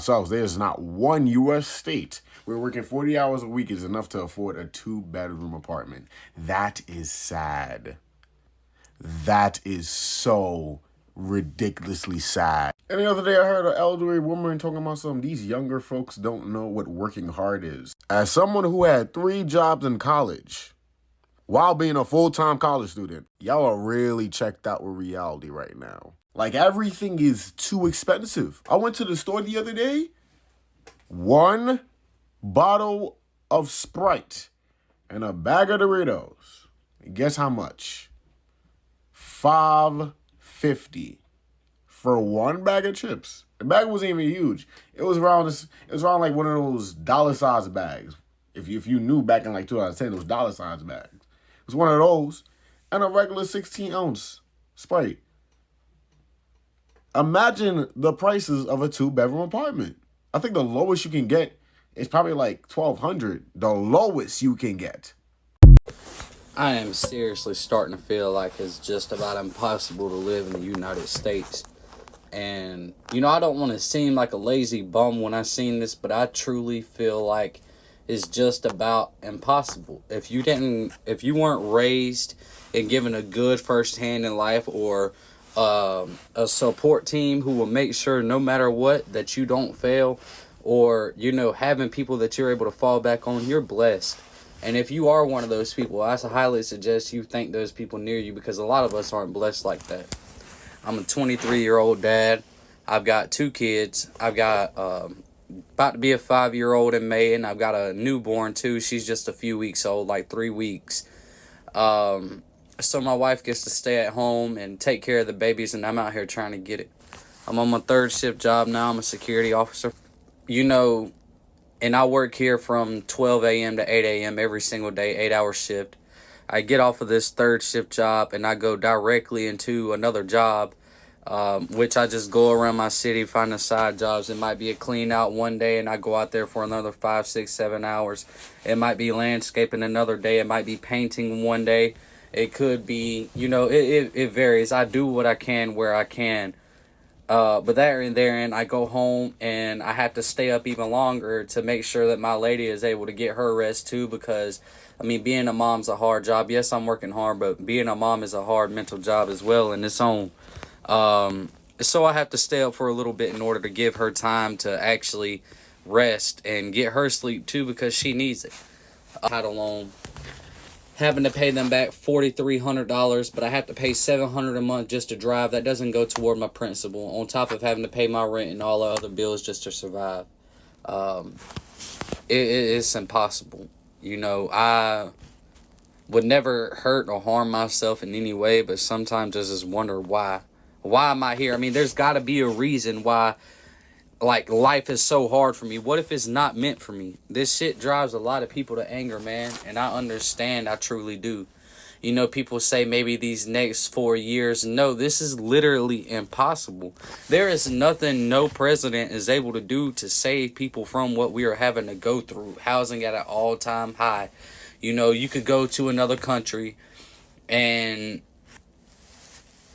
So there's not one U.S. state where working 40 hours a week is enough to afford a 2-bedroom apartment. That is sad. That is so ridiculously sad. And the other day I heard an elderly woman talking about these younger folks don't know what working hard is. As someone who had 3 jobs in college while being a full-time college student, y'all are really checked out with reality right now. Like, everything is too expensive. I went to the store the other day. 1 bottle of Sprite and a bag of Doritos. Guess how much? $5.50 for 1 bag of chips. The bag wasn't even huge. It was around like one of those dollar-sized bags. If you knew back in like 2010, those dollar-sized bags. It was one of those and a regular 16-ounce Sprite. Imagine the prices of a 2-bedroom apartment. I think the lowest you can get is probably like $1,200. The lowest you can get. I am seriously starting to feel like it's just about impossible to live in the United States. And, I don't want to seem like a lazy bum when I seen this, but I truly feel like it's just about impossible. If you weren't raised and given a good first hand in life, or a support team who will make sure no matter what that you don't fail, or having people that you're able to fall back on, you're blessed. And if you are one of those people, I highly suggest you thank those people near you, because a lot of us aren't blessed like that. I'm a 23-year-old dad. I've got 2 kids. I've got about to be a 5-year-old in May, and I've got a newborn too. She's just a few weeks old, like 3 weeks. So my wife gets to stay at home and take care of the babies, and I'm out here trying to get it. I'm on my 3rd shift job now. I'm a security officer. And I work here from 12 a.m. to 8 a.m. every single day, 8-hour shift. I get off of this 3rd shift job and I go directly into another job, which I just go around my city, finding side jobs. It might be a clean out one day and I go out there for another 5, 6, 7 hours. It might be landscaping another day. It might be painting one day. It could be, it varies. I do what I can where I can. But therein, I go home and I have to stay up even longer to make sure that my lady is able to get her rest too, because, being a mom's a hard job. Yes, I'm working hard, but being a mom is a hard mental job as well in its own. So I have to stay up for a little bit in order to give her time to actually rest and get her sleep too, because she needs it. I had a loan, having to pay them back $4,300, but I have to pay $700 a month just to drive. That doesn't go toward my principal, on top of having to pay my rent and all the other bills just to survive. It's impossible. I would never hurt or harm myself in any way, but sometimes I just wonder why. Why am I here? There's got to be a reason why, life is so hard for me. What if it's not meant for me? This shit drives a lot of people to anger, man, and I understand. I truly do. People say maybe these next 4 years. No, this is literally impossible. There is nothing no president is able to do to save people from what we are having to go through. Housing at an all-time high. You could go to another country and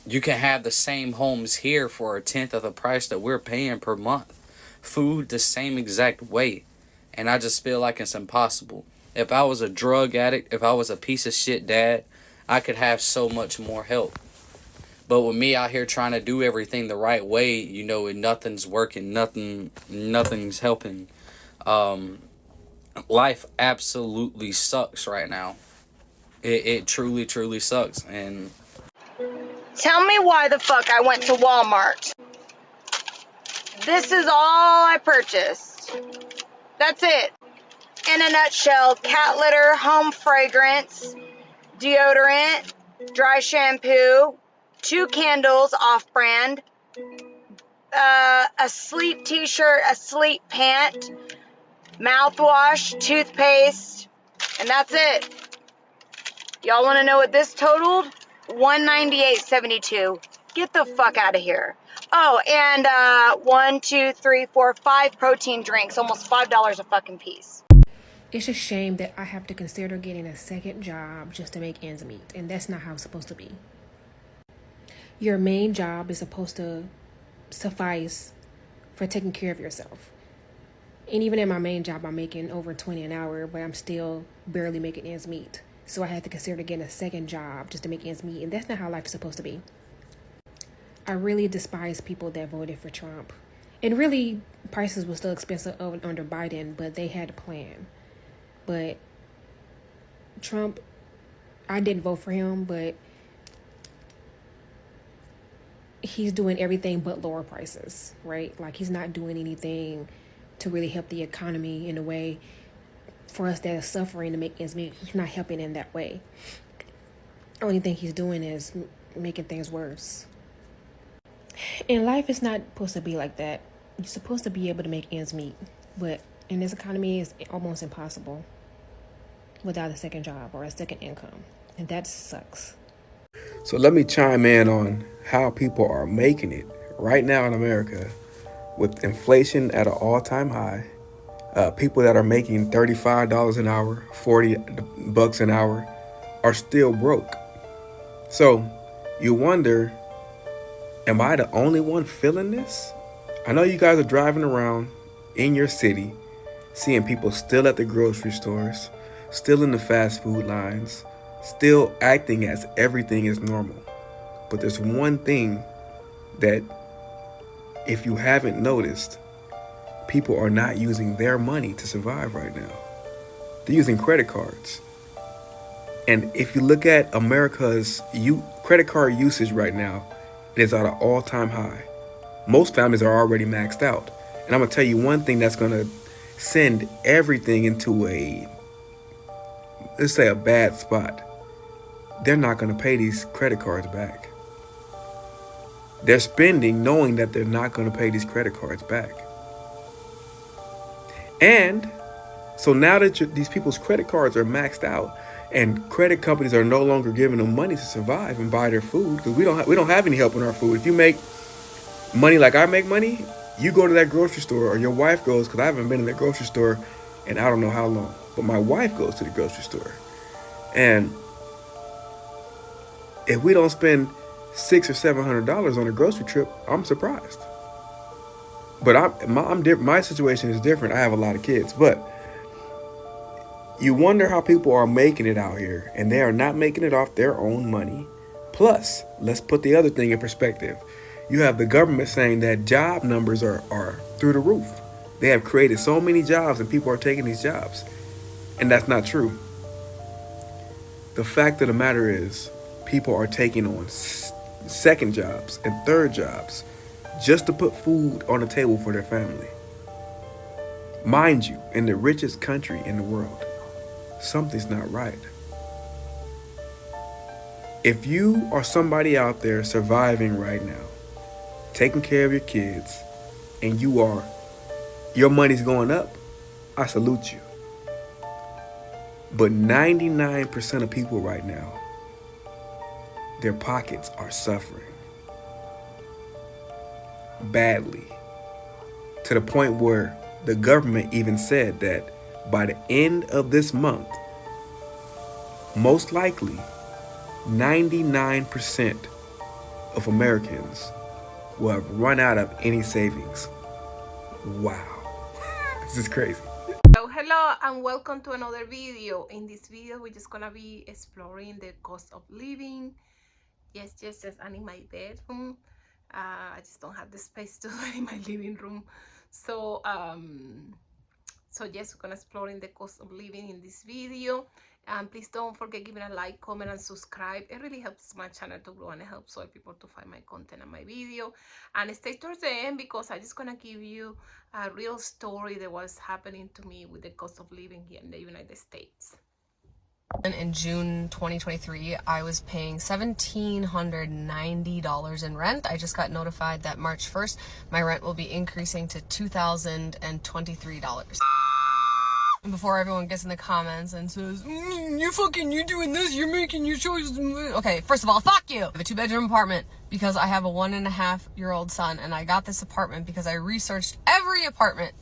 you can have the same homes here for 1/10 of the price that we're paying per month. Food the same exact way. And I just feel like it's impossible. If I was a drug addict, if I was a piece of shit dad, I could have so much more help. But with me out here trying to do everything the right way, and nothing's working, nothing's helping. Life absolutely sucks right now. It truly, truly sucks. And tell me why the fuck I went to Walmart. This is all I purchased. That's it. In a nutshell, cat litter, home fragrance, deodorant, dry shampoo, 2 candles off-brand, a sleep t-shirt, a sleep pant, mouthwash, toothpaste, and that's it. Y'all want to know what this totaled? $198.72. Get the fuck out of here. Oh, and 5 protein drinks, almost $5 a fucking piece. It's a shame that I have to consider getting a 2nd job just to make ends meet, and that's not how it's supposed to be. Your main job is supposed to suffice for taking care of yourself. And even in my main job, I'm making over 20 an hour, but I'm still barely making ends meet. So I had to consider getting a second job just to make ends meet, and that's not how life is supposed to be. I really despise people that voted for Trump. And really, prices were still expensive under Biden, but they had a plan. But Trump, I didn't vote for him, but he's doing everything but lower prices, right? Like, he's not doing anything to really help the economy in a way for us that are suffering to make ends meet. He's not helping in that way. The only thing he's doing is making things worse. And life is not supposed to be like that. You're supposed to be able to make ends meet, but in this economy, it's almost impossible without a second job or a second income, and that sucks. So let me chime in on how people are making it right now in America with inflation at an all-time high. People that are making $35 an hour, $40 an hour are still broke. So you wonder, am I the only one feeling this? I know you guys are driving around in your city, seeing people still at the grocery stores, still in the fast food lines, still acting as everything is normal. But there's one thing that, if you haven't noticed, people are not using their money to survive right now. They're using credit cards. And if you look at America's credit card usage right now, it is at an all-time high. Most families are already maxed out. And I'm going to tell you one thing that's going to send everything into let's say a bad spot. They're not going to pay these credit cards back. They're spending knowing that they're not going to pay these credit cards back. And so now that these people's credit cards are maxed out and credit companies are no longer giving them money to survive and buy their food, because we don't have any help in our food. If you make money like I make money, you go to that grocery store, or your wife goes, because I haven't been in that grocery store in I don't know how long, but my wife goes to the grocery store. And if we don't spend $600 or $700 on a grocery trip, I'm surprised. But my situation is different. I have a lot of kids, but you wonder how people are making it out here, and they are not making it off their own money. Plus, let's put the other thing in perspective. You have the government saying that job numbers are through the roof. They have created so many jobs and people are taking these jobs. And that's not true. The fact of the matter is, people are taking on second jobs and third jobs just to put food on the table for their family. Mind you, in the richest country in the world, something's not right. If you are somebody out there surviving right now, taking care of your kids, and your money's going up, I salute you. But 99% of people right now, their pockets are suffering badly, to the point where the government even said that by the end of this month, most likely 99% of Americans will have run out of any savings. Wow. This is crazy. Hello and welcome to another video. In this video we're just gonna be exploring the cost of living. Yes, I'm in my bedroom. I just don't have the space to do it in my living room. So yes, we're gonna exploring the cost of living in this video. And please don't forget giving a like, comment, and subscribe. It really helps my channel to grow, and it helps other people to find my content and my video. And stay towards the end, because I'm just gonna give you a real story that was happening to me with the cost of living here in the United States. In June 2023, I was paying $1,790 in rent. I just got notified that March 1st, my rent will be increasing to $2,023. And before everyone gets in the comments and says, you're doing this, you're making your choices. Okay, first of all, fuck you. I have a 2-bedroom apartment because I have a 1.5-year-old son, and I got this apartment because I researched every apartment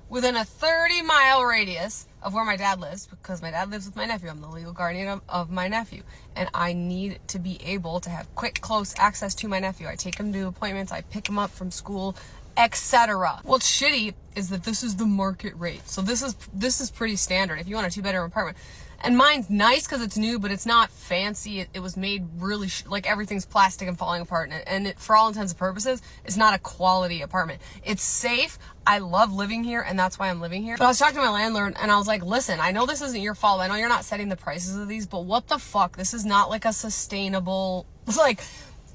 within a 30-mile radius of where my dad lives, because my dad lives with my nephew. I'm the legal guardian of my nephew, and I need to be able to have quick, close access to my nephew. I take him to appointments, I pick him up from school, etc. What's shitty is that this is the market rate. So this is pretty standard if you want a 2-bedroom apartment. And mine's nice because it's new, but it's not fancy. It was made really, like everything's plastic and falling apart. And it, for all intents and purposes, it's not a quality apartment. It's safe. I love living here, and that's why I'm living here. But I was talking to my landlord, and I was like, listen, I know this isn't your fault. I know you're not setting the prices of these, but what the fuck? This is not like a sustainable, like,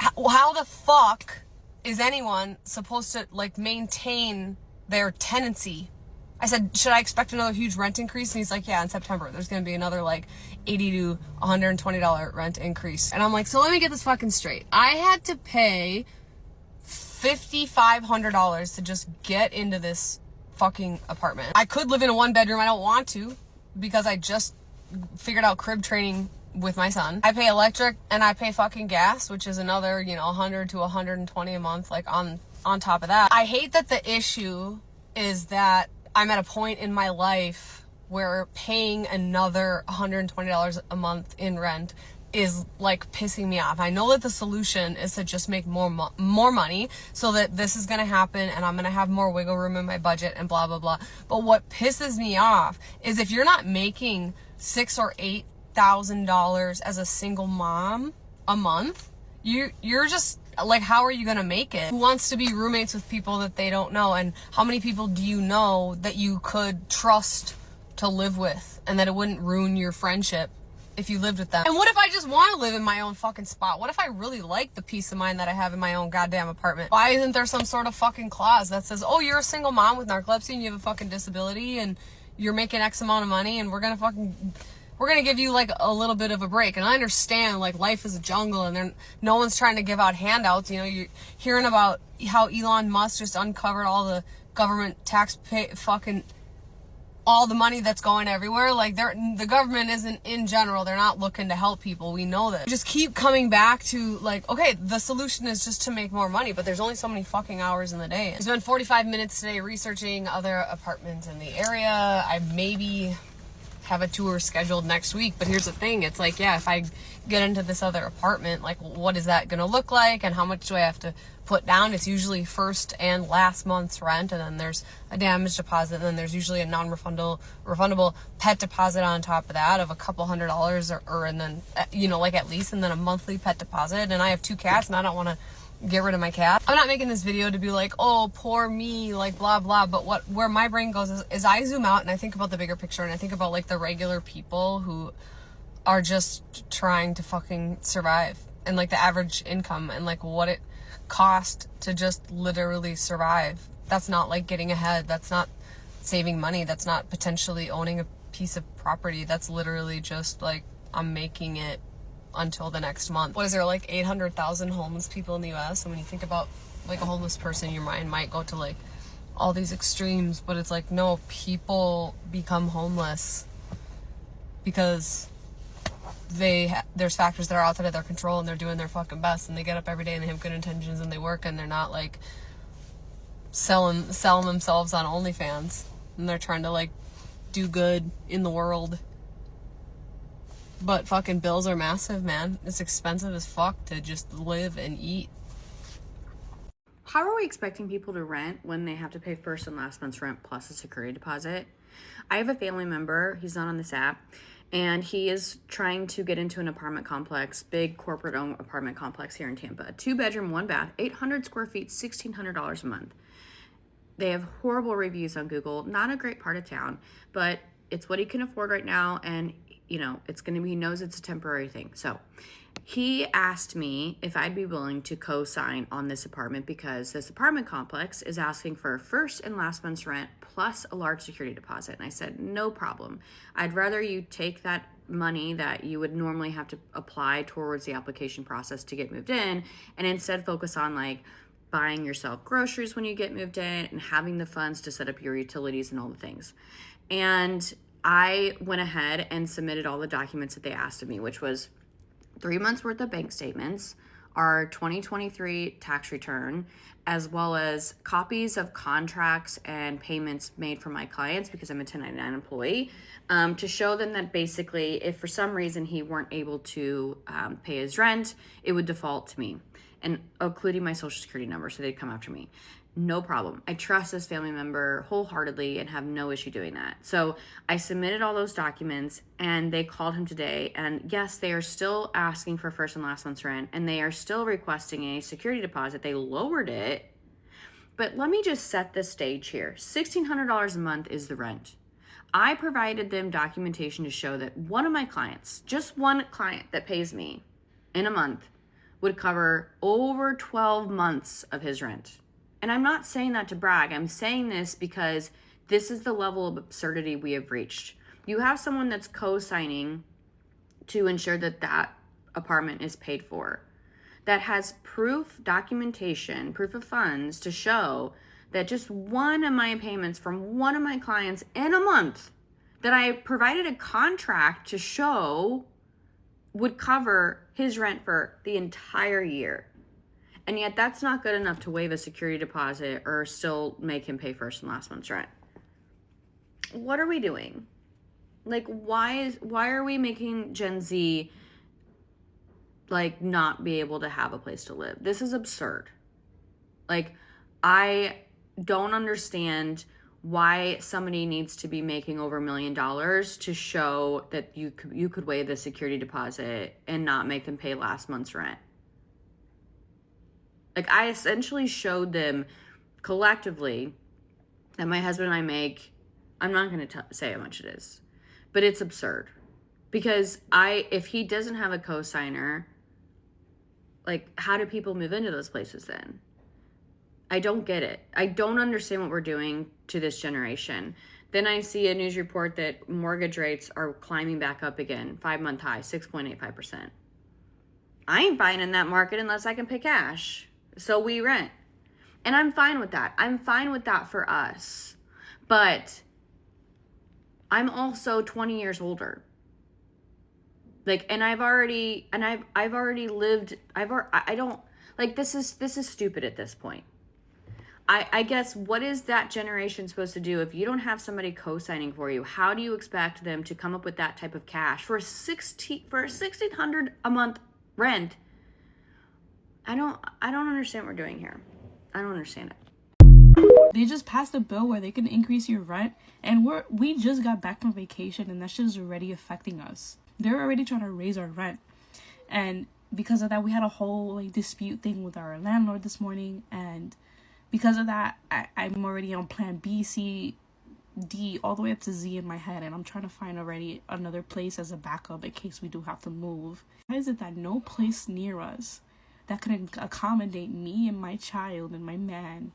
how the fuck is anyone supposed to, like, maintain their tenancy? I said, should I expect another huge rent increase? And he's like, yeah, in September, there's going to be another like $80 to $120 rent increase. And I'm like, so let me get this fucking straight. I had to pay $5,500 to just get into this fucking apartment. I could live in a 1-bedroom. I don't want to because I just figured out crib training with my son. I pay electric and I pay fucking gas, which is another, you know, 100 to 120 a month, like on top of that. I hate that the issue is that I'm at a point in my life where paying another $120 a month in rent is like pissing me off. I know that the solution is to just make more money so that this is going to happen and I'm going to have more wiggle room in my budget and blah, blah, blah. But what pisses me off is if you're not making $6,000 or $8,000 as a single mom a month, you're just like, how are you gonna make it? Who wants to be roommates with people that they don't know? And how many people do you know that you could trust to live with and that it wouldn't ruin your friendship if you lived with them? And what if I just want to live in my own fucking spot? What if I really like the peace of mind that I have in my own goddamn apartment? Why isn't there some sort of fucking clause that says, oh, you're a single mom with narcolepsy and you have a fucking disability and you're making X amount of money and we're gonna give you like a little bit of a break. And I understand like life is a jungle and no one's trying to give out handouts. You know, you're hearing about how Elon Musk just uncovered all the government fucking all the money that's going everywhere. Like the government isn't, in general, they're not looking to help people. We know that. Just keep coming back to like, okay, the solution is just to make more money, but there's only so many fucking hours in the day. I spent 45 minutes today researching other apartments in the area. I maybe have a tour scheduled next week, but here's the thing, it's like, yeah, if I get into this other apartment, like, what is that gonna look like and how much do I have to put down? It's usually first and last month's rent, and then there's a damage deposit, and then there's usually a refundable pet deposit on top of that of a couple $100 or and then, you know, like at least, and then a monthly pet deposit. And I have 2 cats and I don't want to get rid of my cat. I'm not making this video to be like, oh, poor me, like blah blah, but where my brain goes is I zoom out and I think about the bigger picture, and I think about like the regular people who are just trying to fucking survive, and like the average income and like what it cost to just literally survive. That's not like getting ahead, that's not saving money, that's not potentially owning a piece of property. That's literally just like, I'm making it until the next month. What is there, like 800,000 homeless people in the US? And when you think about like a homeless person, your mind might go to like all these extremes, but it's like, no, people become homeless because there's factors that are outside of their control, and they're doing their fucking best, and they get up every day and they have good intentions and they work, and they're not like selling themselves on OnlyFans, and they're trying to like do good in the world. But fucking bills are massive, man. It's expensive as fuck to just live and eat. How are we expecting people to rent when they have to pay first and last month's rent plus a security deposit? I have a family member, he's not on this app, and he is trying to get into an apartment complex, big corporate-owned apartment complex here in Tampa. 2-bedroom, 1 bath, 800 square feet, $1,600 a month. They have horrible reviews on Google. Not a great part of town, but it's what he can afford right now, and you know, he knows it's a temporary thing. So he asked me if I'd be willing to co-sign on this apartment because this apartment complex is asking for first and last month's rent plus a large security deposit. And I said, no problem. I'd rather you take that money that you would normally have to apply towards the application process to get moved in, and instead focus on like buying yourself groceries when you get moved in and having the funds to set up your utilities and all the things. And I went ahead and submitted all the documents that they asked of me, which was 3 months worth of bank statements, our 2023 tax return, as well as copies of contracts and payments made for my clients because I'm a 1099 employee, to show them that basically if for some reason he weren't able to pay his rent, it would default to me, and including my social security number, so they'd come after me. No problem. I trust this family member wholeheartedly and have no issue doing that. So I submitted all those documents and they called him today. And yes, they are still asking for first and last month's rent and they are still requesting a security deposit. They lowered it. But let me just set the stage here. $1,600 a month is the rent. I provided them documentation to show that one of my clients, just one client that pays me in a month, would cover over 12 months of his rent. And I'm not saying that to brag. I'm saying this because this is the level of absurdity we have reached. You have someone that's co-signing to ensure that that apartment is paid for, that has proof, documentation, proof of funds to show that just one of my payments from one of my clients in a month that I provided a contract to show would cover his rent for the entire year. And yet that's not good enough to waive a security deposit or still make him pay first and last month's rent. What are we doing? Like, why are we making Gen Z like not be able to have a place to live? This is absurd. Like, I don't understand why somebody needs to be making over $1 million to show that you could waive the security deposit and not make them pay last month's rent. Like, I essentially showed them collectively that my husband and I make, I'm not going to say how much it is, but it's absurd. Because if he doesn't have a co-signer, like, how do people move into those places then? I don't get it. I don't understand what we're doing to this generation. Then I see a news report that mortgage rates are climbing back up again, 5-month high, 6.85%. I ain't buying in that market unless I can pay cash. So we rent. And I'm fine with that. I'm fine with that for us. But I'm also 20 years older. Like, and I've already lived, I don't, like, this is stupid at this point. I guess, what is that generation supposed to do if you don't have somebody co-signing for you? How do you expect them to come up with that type of cash for $1,600 a month rent? I don't understand what we're doing here. I don't understand it. They just passed a bill where they can increase your rent, and we just got back from vacation, and that shit is already affecting us. They're already trying to raise our rent, and because of that, we had a whole dispute thing with our landlord this morning, and because of that, I'm already on plan B, C, D, all the way up to Z in my head, and I'm trying to find already another place as a backup in case we do have to move. Why is it that no place near us that can accommodate me and my child and my man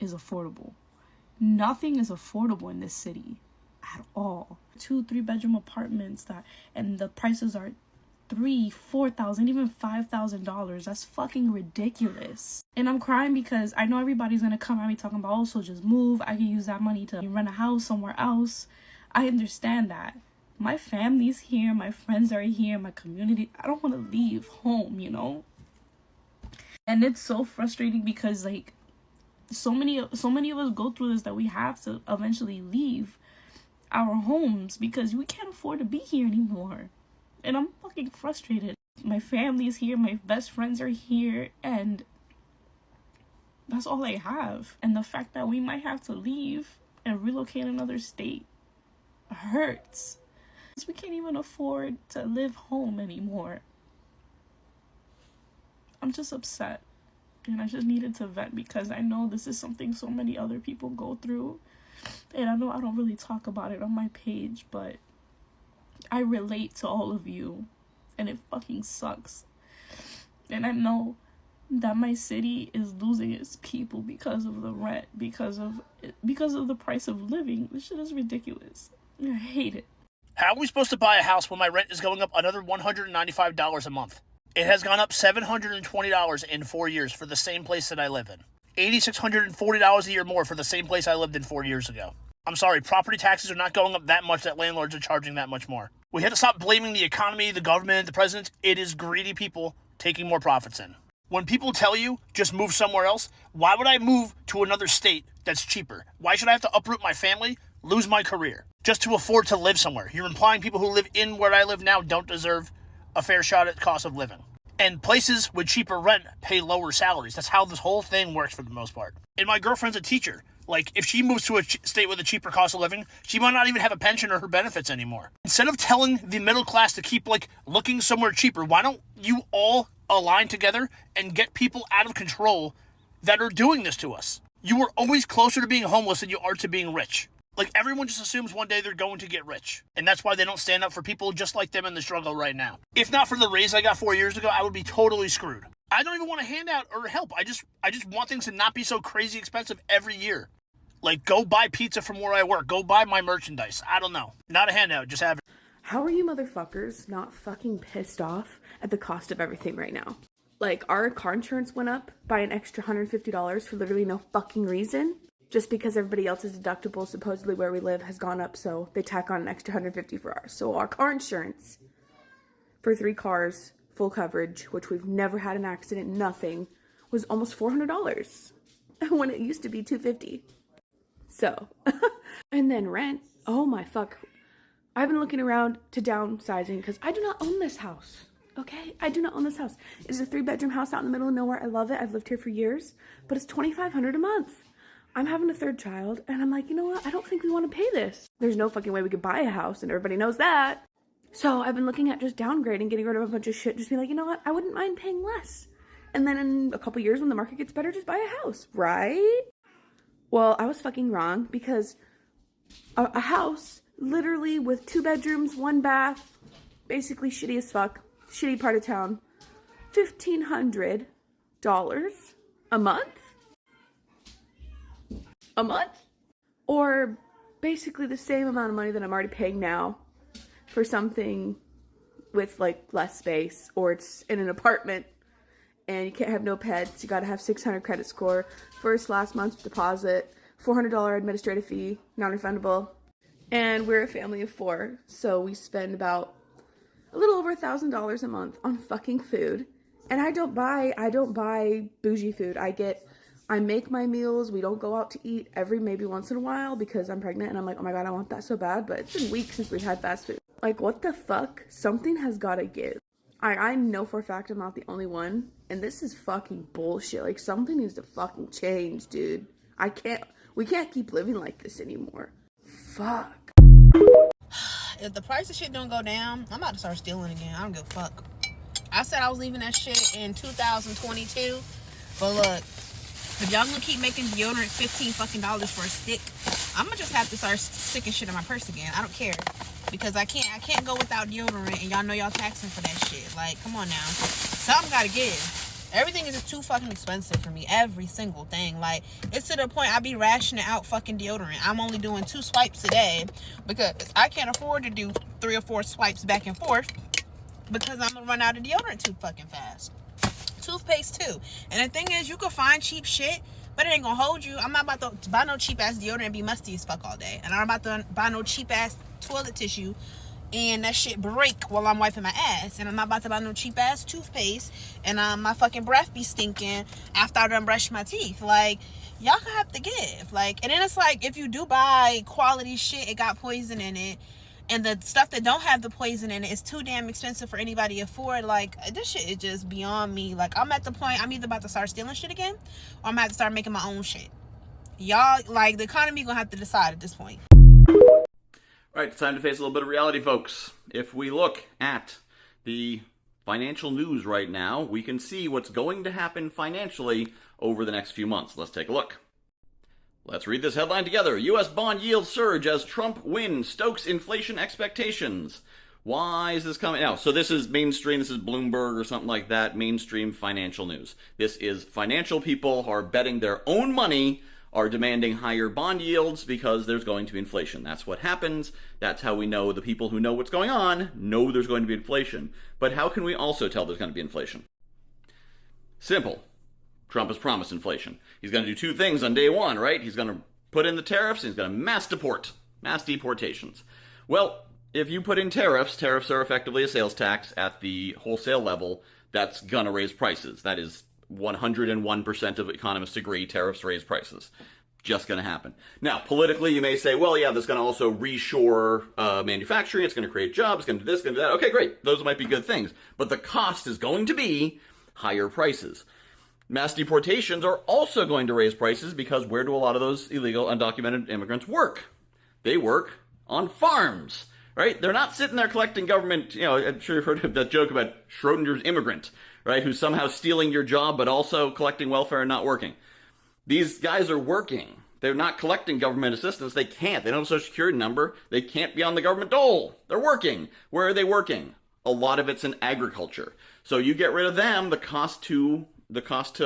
is affordable? Nothing is affordable in this city at all. 2-3 bedroom apartments and the prices are $3,000-$4,000, even $5,000. That's fucking ridiculous. And I'm crying because I know everybody's gonna come at me talking about, oh, so just move, I can use that money to rent a house somewhere else. I understand that. My family's here, my friends are here, my community. I don't want to leave home, you know? And it's so frustrating because so many of us go through this that we have to eventually leave our homes because we can't afford to be here anymore. And I'm fucking frustrated. My family's here, my best friends are here, and that's all I have. And the fact that we might have to leave and relocate another state hurts. Because we can't even afford to live home anymore. I'm just upset. And I just needed to vent because I know this is something so many other people go through. And I know I don't really talk about it on my page, but I relate to all of you. And it fucking sucks. And I know that my city is losing its people because of the rent, because of the price of living. This shit is ridiculous. I hate it. How are we supposed to buy a house when my rent is going up another $195 a month? It has gone up $720 in 4 years for the same place that I live in. $8,640 a year more for the same place I lived in 4 years ago. I'm sorry, property taxes are not going up that much that landlords are charging that much more. We have to stop blaming the economy, the government, the president. It is greedy people taking more profits in. When people tell you, just move somewhere else, why would I move to another state that's cheaper? Why should I have to uproot my family, lose my career, just to afford to live somewhere? You're implying people who live in where I live now don't deserve a fair shot at cost of living. And places with cheaper rent pay lower salaries. That's how this whole thing works for the most part. And my girlfriend's a teacher. Like, if she moves to a state with a cheaper cost of living, she might not even have a pension or her benefits anymore. Instead of telling the middle class to keep, like, looking somewhere cheaper, why don't you all align together and get people out of control that are doing this to us? You are always closer to being homeless than you are to being rich. Like, everyone just assumes one day they're going to get rich. And that's why they don't stand up for people just like them in the struggle right now. If not for the raise I got 4 years ago, I would be totally screwed. I don't even want to hand out or help. I just want things to not be so crazy expensive every year. Like, go buy pizza from where I work. Go buy my merchandise. I don't know. Not a handout, just have it. How are you motherfuckers not fucking pissed off at the cost of everything right now? Like, our car insurance went up by an extra $150 for literally no fucking reason. Just because everybody else's deductible, supposedly where we live, has gone up, so they tack on an extra $150 for ours. So our car insurance for 3 cars, full coverage, which we've never had an accident, nothing, was almost $400 when it used to be $250. So, and then rent, oh my fuck. I've been looking around to downsizing because I do not own this house, okay? I do not own this house. It's a 3-bedroom house out in the middle of nowhere. I love it. I've lived here for years, but it's $2,500 a month. I'm having a 3rd child, and I'm like, you know what? I don't think we want to pay this. There's no fucking way we could buy a house, and everybody knows that. So I've been looking at just downgrading, getting rid of a bunch of shit, just be like, you know what? I wouldn't mind paying less. And then in a couple years when the market gets better, just buy a house, right? Well, I was fucking wrong, because a house, literally with 2 bedrooms, 1 bath, basically shitty as fuck, shitty part of town, $1,500 a month? A month? Or basically the same amount of money that I'm already paying now for something with like less space, or it's in an apartment and you can't have no pets, you gotta have 600 credit score, last month's deposit, $400 administrative fee, non-refundable, and we're a family of 4, so we spend about a little over $1,000 a month on fucking food. And I don't buy bougie food. I make my meals. We don't go out to eat maybe once in a while because I'm pregnant and I'm like, oh my God, I want that so bad. But it's been weeks since we've had fast food. Like, what the fuck? Something has got to give. I know for a fact I'm not the only one. And this is fucking bullshit. Like, something needs to fucking change, dude. We can't keep living like this anymore. Fuck. If the price of shit don't go down, I'm about to start stealing again. I don't give a fuck. I said I was leaving that shit in 2022. But look, if y'all gonna keep making deodorant $15 fucking for a stick, I'm gonna just have to start sticking shit in my purse again. I don't care, because I can't go without deodorant, and y'all know y'all taxing for that shit. Like, come on now, something gotta give. Everything is just too fucking expensive for me. Every single thing. Like, it's to the point I be rationing out fucking deodorant. I'm only doing 2 swipes a day because I can't afford to do 3 or 4 swipes back and forth, because I'm gonna run out of deodorant too fucking fast. Toothpaste too. And the thing is, you can find cheap shit, but it ain't gonna hold you. I'm not about to buy no cheap ass deodorant and be musty as fuck all day. And I'm about to buy no cheap ass toilet tissue and that shit break while I'm wiping my ass. And I'm not about to buy no cheap ass toothpaste and my fucking breath be stinking after I done brush my teeth. Like, y'all gonna have to give. Like, and then it's like, if you do buy quality shit, it got poison in it, and the stuff that don't have the poison in it is too damn expensive for anybody to afford. Like, this shit is just beyond me. Like, I'm at the point, I'm either about to start stealing shit again, or I'm about to start making my own shit. Y'all, like, the economy gonna have to decide at this point. All right, it's time to face a little bit of reality, folks. If we look at the financial news right now, we can see what's going to happen financially over the next few months. Let's take a look. Let's read this headline together. U.S. bond yields surge as Trump win stokes inflation expectations. Why is this coming out? So this is mainstream, this is Bloomberg or something like that, mainstream financial news. This is financial people who are betting their own money, are demanding higher bond yields because there's going to be inflation. That's what happens. That's how we know the people who know what's going on know there's going to be inflation. But how can we also tell there's going to be inflation? Simple. Trump has promised inflation. He's going to do 2 things on day 1, right? He's going to put in the tariffs, and he's going to mass deportations. Well, if you put in tariffs are effectively a sales tax at the wholesale level. That's going to raise prices. That is 101% of economists agree tariffs raise prices. Just going to happen. Now, politically, you may say, well, yeah, that's going to also reshore manufacturing. It's going to create jobs. It's going to do this, going to do that. Okay, great. Those might be good things. But the cost is going to be higher prices. Mass deportations are also going to raise prices because where do a lot of those illegal, undocumented immigrants work? They work on farms, right? They're not sitting there collecting government, I'm sure you've heard of that joke about Schrodinger's immigrant, right? Who's somehow stealing your job but also collecting welfare and not working. These guys are working. They're not collecting government assistance. They can't. They don't have a social security number. They can't be on the government dole. They're working. Where are they working? A lot of it's in agriculture. So you get rid of them, the cost to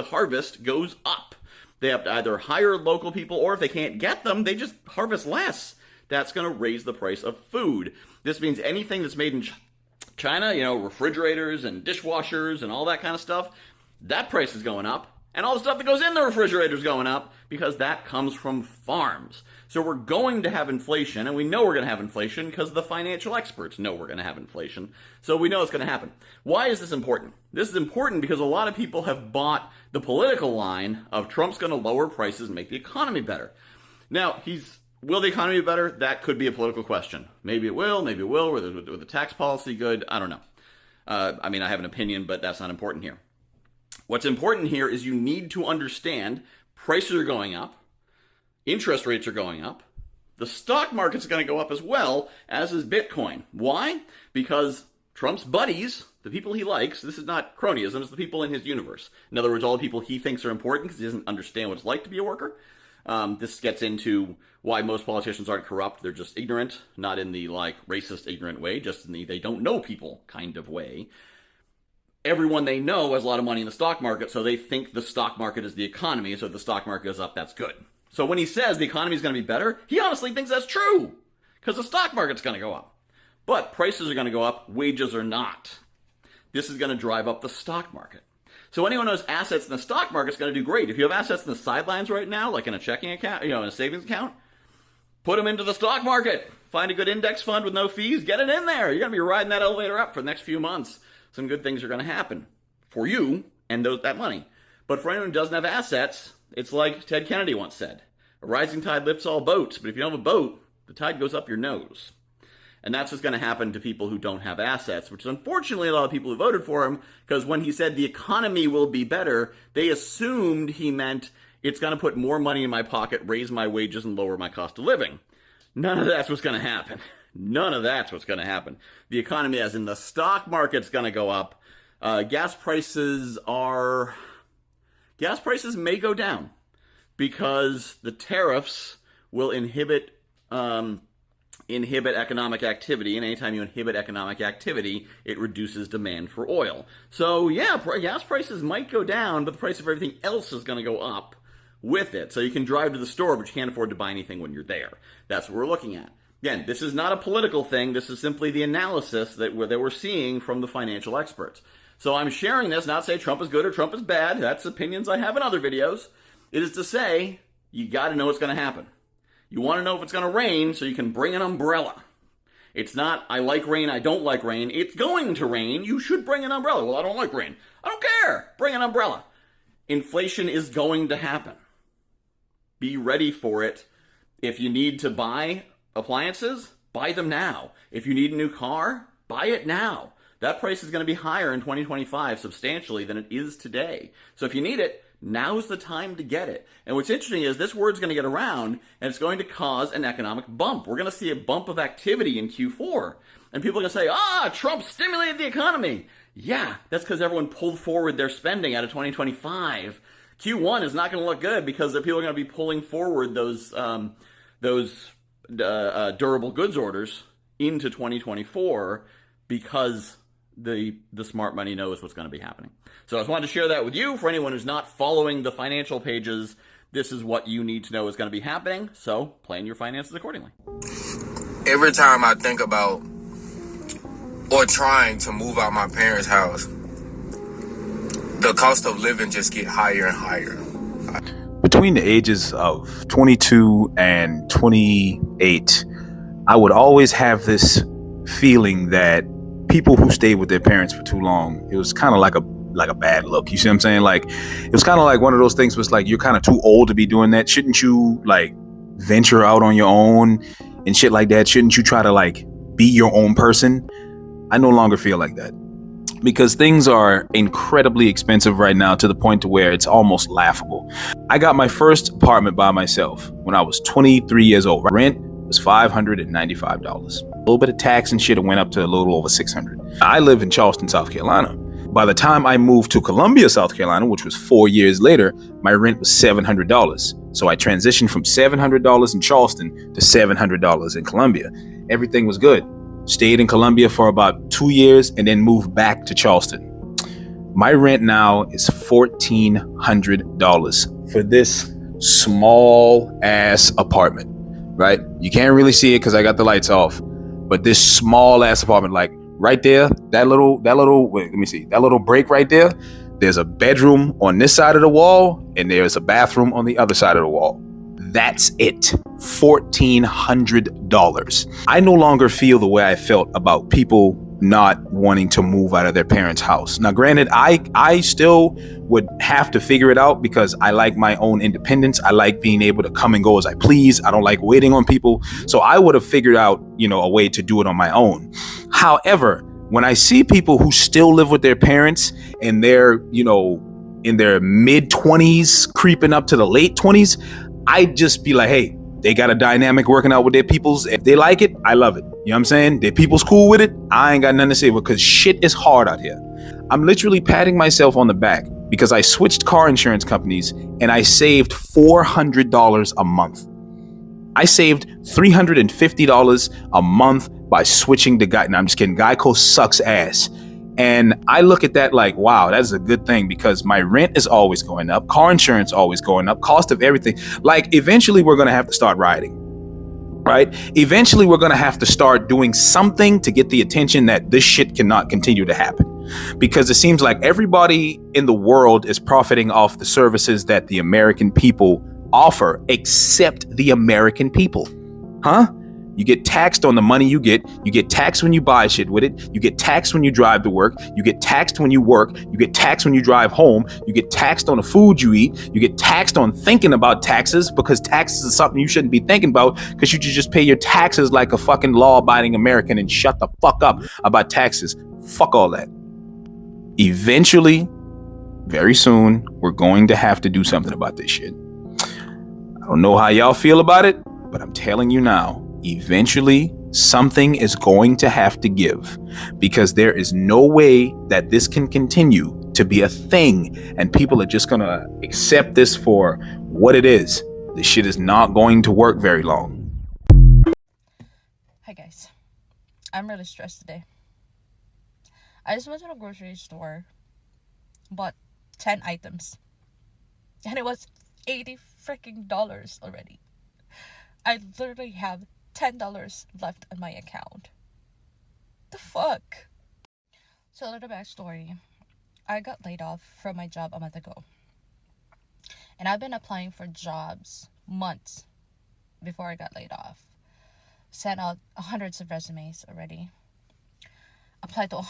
harvest goes up. They have to either hire local people, or if they can't get them, they just harvest less. That's going to raise the price of food. This means anything that's made in China, refrigerators and dishwashers and all that kind of stuff, that price is going up. And all the stuff that goes in the refrigerator is going up because that comes from farms. So we're going to have inflation, and we know we're going to have inflation because the financial experts know we're going to have inflation. So we know it's going to happen. Why is this important? This is important because a lot of people have bought the political line of Trump's going to lower prices and make the economy better. Now, will the economy be better? That could be a political question. Maybe it will, maybe it will. With the tax policy good? I don't know. I have an opinion, but that's not important here. What's important here is you need to understand prices are going up, interest rates are going up, the stock market's going to go up as well, as is Bitcoin. Why? Because Trump's buddies, the people he likes, this is not cronyism, it's the people in his universe. In other words, all the people he thinks are important because he doesn't understand what it's like to be a worker. This gets into why most politicians aren't corrupt. They're just ignorant, not in the racist, ignorant way, just in the they don't know people kind of way. Everyone they know has a lot of money in the stock market, so they think the stock market is the economy, so if the stock market goes up, that's good. So when he says the economy is going to be better, he honestly thinks that's true, because the stock market's going to go up. But prices are going to go up, wages are not. This is going to drive up the stock market. So anyone who has assets in the stock market is going to do great. If you have assets in the sidelines right now, like in a checking account, in a savings account, put them into the stock market. Find a good index fund with no fees, get it in there. You're going to be riding that elevator up for the next few months. Some good things are going to happen for you and that money. But for anyone who doesn't have assets, it's like Ted Kennedy once said, a rising tide lifts all boats, but if you don't have a boat, the tide goes up your nose. And that's what's going to happen to people who don't have assets, which is unfortunately a lot of people who voted for him, because when he said the economy will be better, they assumed he meant it's going to put more money in my pocket, raise my wages, and lower my cost of living. None of that's what's going to happen. None of that's what's going to happen. The economy, as in the stock market's going to go up. Gas prices may go down because the tariffs will inhibit economic activity, and anytime you inhibit economic activity, it reduces demand for oil. So yeah, gas prices might go down, but the price of everything else is going to go up with it. So you can drive to the store, but you can't afford to buy anything when you're there. That's what we're looking at. Again, this is not a political thing. This is simply the analysis that we're seeing from the financial experts. So I'm sharing this, not to say Trump is good or Trump is bad. That's opinions I have in other videos. It is to say, you got to know what's going to happen. You want to know if it's going to rain so you can bring an umbrella. It's not, I like rain, I don't like rain. It's going to rain. You should bring an umbrella. Well, I don't like rain. I don't care. Bring an umbrella. Inflation is going to happen. Be ready for it. If you need to buy appliances, buy them now. If you need a new car, buy it now. That price is going to be higher in 2025 substantially than it is today. So if you need it, now's the time to get it. And what's interesting is this word's going to get around, and it's going to cause an economic bump. We're going to see a bump of activity in Q4. And people are going to say, Trump stimulated the economy. Yeah, that's because everyone pulled forward their spending out of 2025. Q1 is not going to look good because the people are going to be pulling forward those durable goods orders into 2024 because the smart money knows what's going to be happening. So I just wanted to share that with you. For anyone who's not following the financial pages, this is what you need to know is going to be happening. So plan your finances accordingly. Every time I think about or trying to move out my parents' house, the cost of living just get higher and higher. Between the ages of 22 and 28, I would always have this feeling that people who stayed with their parents for too long, it was kind of like like a bad look. You see what I'm saying? Like, it was kind of like one of those things was like, you're kind of too old to be doing that. Shouldn't you like venture out on your own and shit like that? Shouldn't you try to like be your own person? I no longer feel like that, because things are incredibly expensive right now to the point to where it's almost laughable. I got my first apartment by myself when I was 23 years old. Rent was $595. A little bit of tax and shit, it went up to a little over $600. I live in Charleston, South Carolina. By the time I moved to Columbia, South Carolina, which was 4 years later, my rent was $700. So I transitioned from $700 in Charleston to $700 in Columbia. Everything was good. Stayed in Columbia for about 2 years and then moved back to Charleston. My rent now is $1,400 for this small ass apartment, right? You can't really see it because I got the lights off, but this small ass apartment, like right there, that little, wait, let me see, that little break right there, there's a bedroom on this side of the wall and there's a bathroom on the other side of the wall. That's it. $1,400. I no longer feel the way I felt about people not wanting to move out of their parents' house. Now, granted, I still would have to figure it out because I like my own independence. I like being able to come and go as I please. I don't like waiting on people. So I would have figured out, a way to do it on my own. However, when I see people who still live with their parents and they're, in their mid 20s, creeping up to the late 20s, I'd just be like, hey, they got a dynamic working out with their peoples. If they like it, I love it. You know what I'm saying? Their people's cool with it. I ain't got nothing to say because shit is hard out here. I'm literally patting myself on the back because I switched car insurance companies and I saved $400 a month. I saved $350 a month by switching to Geico. No, I'm just kidding. Geico sucks ass. And I look at that like, wow, that's a good thing because my rent is always going up. Car insurance always going up. Cost of everything. Like, eventually we're going to have to start rioting, right? Eventually we're going to have to start doing something to get the attention that this shit cannot continue to happen. Because it seems like everybody in the world is profiting off the services that the American people offer, except the American people. Huh? You get taxed on the money you get taxed when you buy shit with it, you get taxed when you drive to work, you get taxed when you work, you get taxed when you drive home, you get taxed on the food you eat, you get taxed on thinking about taxes because taxes is something you shouldn't be thinking about because you should just pay your taxes like a fucking law-abiding American and shut the fuck up about taxes. Fuck all that. Eventually, very soon, we're going to have to do something about this shit. I don't know how y'all feel about it, but I'm telling you now, eventually something is going to have to give because there is no way that this can continue to be a thing and people are just gonna accept this for what it is. This shit is not going to work very long. Hi guys, I'm really stressed today. I just went to the grocery store, bought 10 items, and it was $80 freaking already. I literally have $10 left in my account. The fuck? So a little backstory. I got laid off from my job a month ago. And I've been applying for jobs months before I got laid off. Sent out hundreds of resumes already. Applied to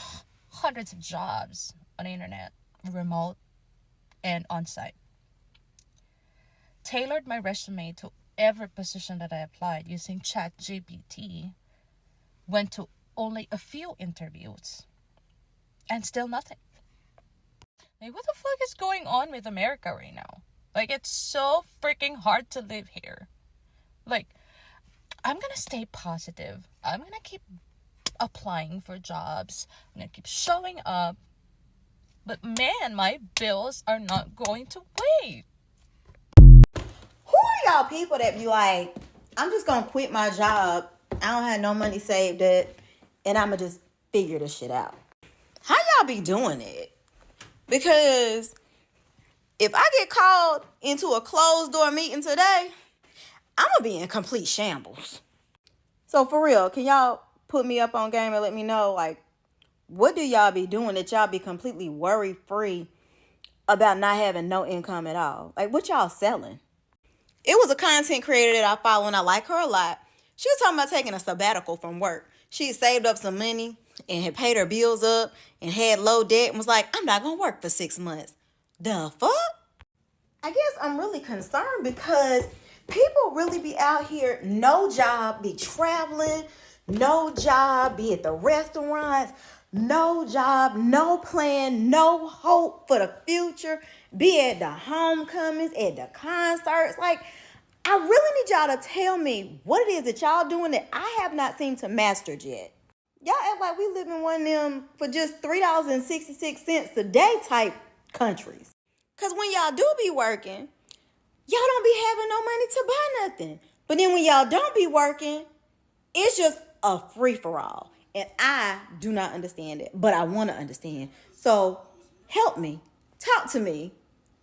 hundreds of jobs on the internet, remote and on-site. Tailored my resume to every position that I applied using ChatGPT. Went to only a few interviews and still nothing. Like, what the fuck is going on with America right now? Like, it's so freaking hard to live here. Like, I'm gonna stay positive. I'm gonna keep applying for jobs. I'm gonna keep showing up. But man, my bills are not going to wait. Who are y'all people that be like, I'm just gonna quit my job, I don't have no money saved up, and I'ma just figure this shit out? How y'all be doing it? Because if I get called into a closed door meeting today, I'ma be in complete shambles. So for real, can y'all put me up on game and let me know, like, what do y'all be doing that y'all be completely worry-free about not having no income at all? Like, what y'all selling? It was a content creator that I follow and I like her a lot. She was talking about taking a sabbatical from work. She saved up some money and had paid her bills up and had low debt and was like, I'm not going to work for 6 months. The fuck? I guess I'm really concerned because people really be out here, no job, be traveling, no job, be at the restaurants, no job, no plan, no hope for the future, be at the homecomings, at the concerts. Like, I really need y'all to tell me what it is that y'all doing that I have not seemed to master yet. Y'all act like we live in one of them for just $3.66 a day type countries. Because when y'all do be working, y'all don't be having no money to buy nothing. But then when y'all don't be working, it's just a free-for-all. And I do not understand it, but I want to understand. So help me, talk to me,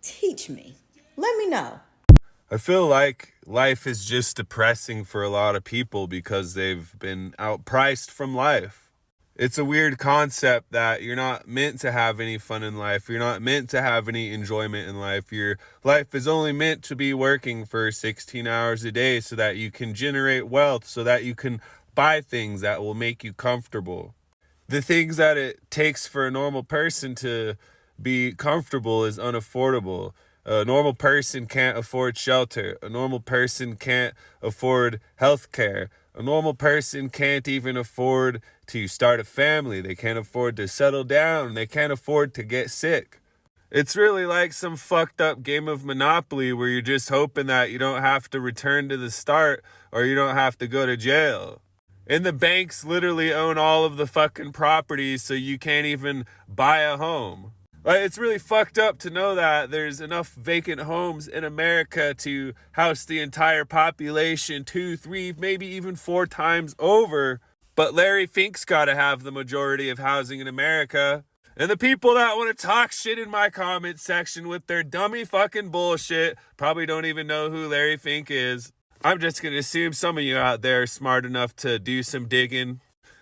teach me, let me know. I feel like life is just depressing for a lot of people because they've been outpriced from life. It's a weird concept that you're not meant to have any fun in life. You're not meant to have any enjoyment in life. Your life is only meant to be working for 16 hours a day so that you can generate wealth, so that you can buy things that will make you comfortable. The things that it takes for a normal person to be comfortable is unaffordable. A normal person can't afford shelter. A normal person can't afford health care. A normal person can't even afford to start a family. They can't afford to settle down. They can't afford to get sick. It's really like some fucked up game of Monopoly where you're just hoping that you don't have to return to the start or you don't have to go to jail. And the banks literally own all of the fucking properties, so you can't even buy a home. Like, it's really fucked up to know that there's enough vacant homes in America to house the entire population 2, 3, maybe even 4 times over. But Larry Fink's got to have the majority of housing in America. And the people that want to talk shit in my comment section with their dummy fucking bullshit probably don't even know who Larry Fink is. I'm just going to assume some of you out there are smart enough to do some digging.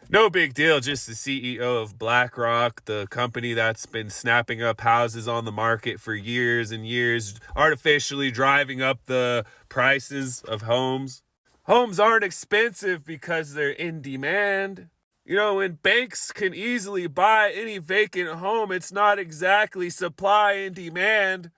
No big deal, just the CEO of BlackRock, the company that's been snapping up houses on the market for years and years, artificially driving up the prices of homes. Homes aren't expensive because they're in demand. You know, when banks can easily buy any vacant home, it's not exactly supply and demand.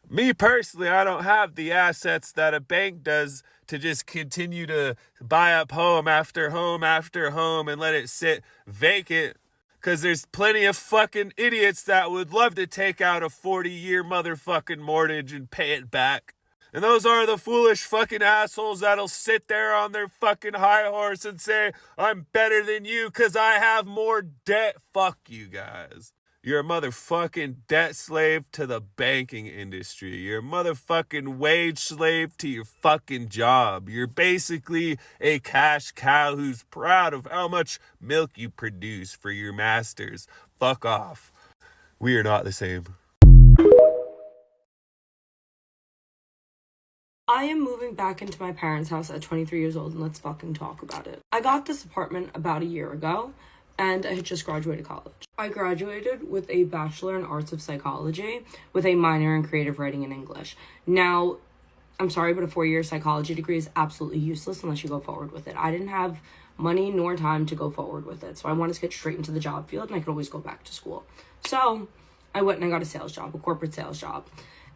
Me personally, I don't have the assets that a bank does to just continue to buy up home after home after home and let it sit vacant. Because there's plenty of fucking idiots that would love to take out a 40-year motherfucking mortgage and pay it back. And those are the foolish fucking assholes that'll sit there on their fucking high horse and say, I'm better than you because I have more debt. Fuck you guys. You're a motherfucking debt slave to the banking industry. You're a motherfucking wage slave to your fucking job. You're basically a cash cow who's proud of how much milk you produce for your masters. Fuck off. We are not the same. I am moving back into my parents' house at 23 years old, and let's fucking talk about it. I got this apartment about a year ago, and I had just graduated college. I graduated with a Bachelor in Arts of Psychology with a minor in creative writing and English. Now, I'm sorry, but a 4-year psychology degree is absolutely useless unless you go forward with it. I didn't have money nor time to go forward with it, so I wanted to get straight into the job field, and I could always go back to school. So I went and I got a sales job, a corporate sales job.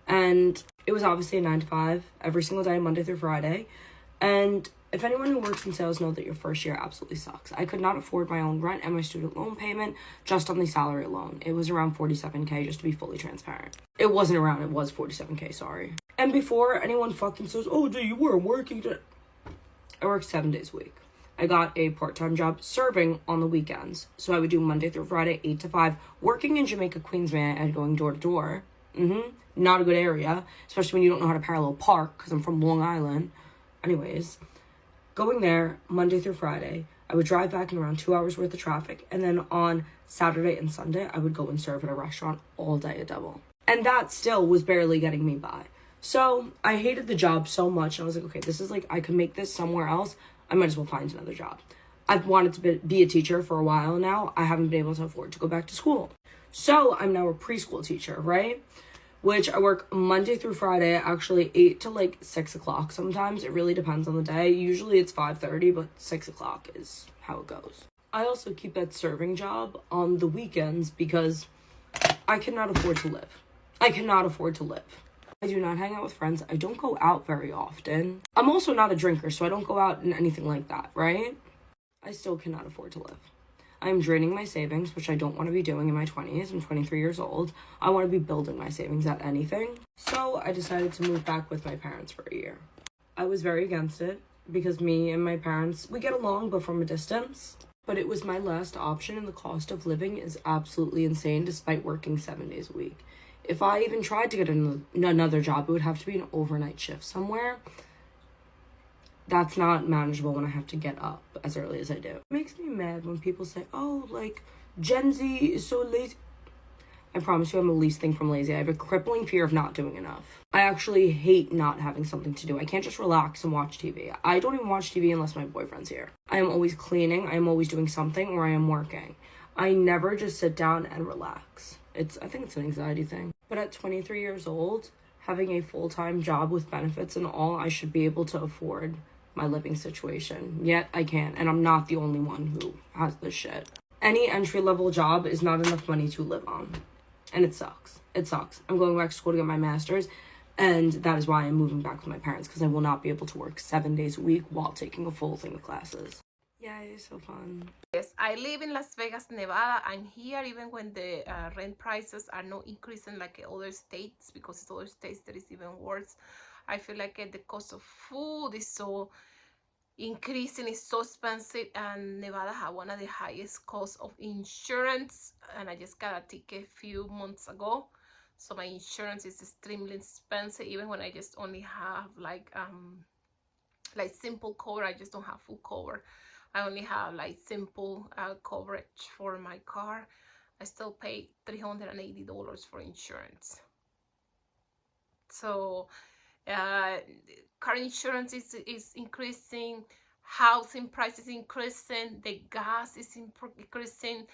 And it was obviously a 9-to-5 every single day, Monday through Friday. And if anyone who works in sales knows that your first year absolutely sucks. I could not afford my own rent and my student loan payment just on the salary alone. It was around $47K, just to be fully transparent. It wasn't around, it was $47K, sorry. And before anyone fucking says, oh, dude, you weren't working today. I worked 7 days a week. I got a part-time job serving on the weekends. So I would do Monday through Friday, 8 to 5, working in Jamaica, Queens, and going door to door. Not a good area, especially when you don't know how to parallel park, because I'm from Long Island. Anyways, going there Monday through Friday, I would drive back in around 2 hours worth of traffic, and then on Saturday and Sunday, I would go and serve at a restaurant all day a double. And that still was barely getting me by. So I hated the job so much, and I was like, okay, this is like, I could make this somewhere else. I might as well find another job. I've wanted to be a teacher for a while now. I haven't been able to afford to go back to school. So I'm now a preschool teacher, right? Which I work Monday through Friday, actually 8 to like 6 o'clock sometimes. It really depends on the day. Usually it's 5:30, but 6 o'clock is how it goes. I also keep that serving job on the weekends because I cannot afford to live. I cannot afford to live. I do not hang out with friends. I don't go out very often. I'm also not a drinker, so I don't go out and anything like that, right? I still cannot afford to live. I am draining my savings, which I don't want to be doing in my 20s. I'm 23 years old. I want to be building my savings at anything. So I decided to move back with my parents for a year. I was very against it because me and my parents, we get along, but from a distance. But it was my last option, and the cost of living is absolutely insane despite working 7 days a week. If I even tried to get another job, it would have to be an overnight shift somewhere. That's not manageable when I have to get up as early as I do. It makes me mad when people say, oh, like, Gen Z is so lazy. I promise you I'm the least thing from lazy. I have a crippling fear of not doing enough. I actually hate not having something to do. I can't just relax and watch TV. I don't even watch TV unless my boyfriend's here. I am always cleaning, I am always doing something, or I am working. I never just sit down and relax. I think it's an anxiety thing. But at 23 years old, having a full-time job with benefits and all, I should be able to afford my living situation. Yet I can't, and I'm not the only one who has this shit. Any entry-level job is not enough money to live on. And it sucks. It sucks. I'm going back to school to get my master's, and that is why I'm moving back with my parents, because I will not be able to work 7 days a week while taking a full thing of classes. Yay, so fun. Yes, I live in Las Vegas, Nevada, and here even when the rent prices are not increasing like in other states, because in other states that is even worse, I feel like the cost of food is so increasing, it's so expensive, and Nevada has one of the highest costs of insurance, and I just got a ticket a few months ago, so my insurance is extremely expensive, even when I just only have like simple cover. I just don't have full cover. I only have like simple coverage for my car. I still pay $380 for insurance. So car insurance is increasing, housing prices increasing, the gas is increasing,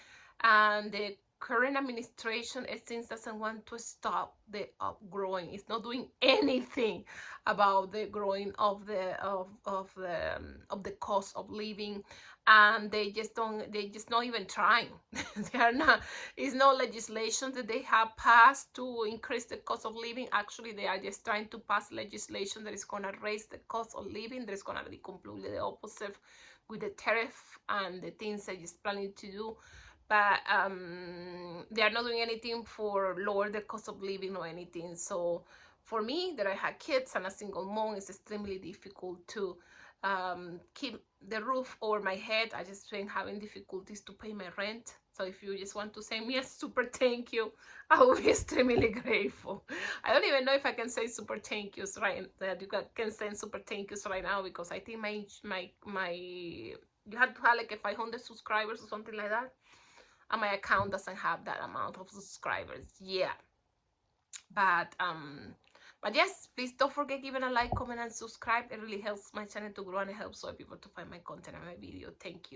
and the current administration, it seems, doesn't want to stop the growing. It's not doing anything about the growing of the cost of living, and they just not even trying. They are not. It's no legislation that they have passed to increase the cost of living. Actually, they are just trying to pass legislation that is going to raise the cost of living. That is going to be completely the opposite with the tariff and the things they're just planning to do. But they are not doing anything for lower the cost of living or anything. So for me, that I had kids and a single mom, it's extremely difficult to keep the roof over my head. I just been having difficulties to pay my rent. So if you just want to send me a super thank you, I will be extremely grateful. I don't even know if I can say super thank yous right, that you can send super thank yous right now, because I think my you have to have like 500 subscribers or something like that, and my account doesn't have that amount of subscribers. Yeah, but yes, please don't forget giving a like, comment, and subscribe. It really helps my channel to grow, and it helps other people to find my content and my video. Thank you.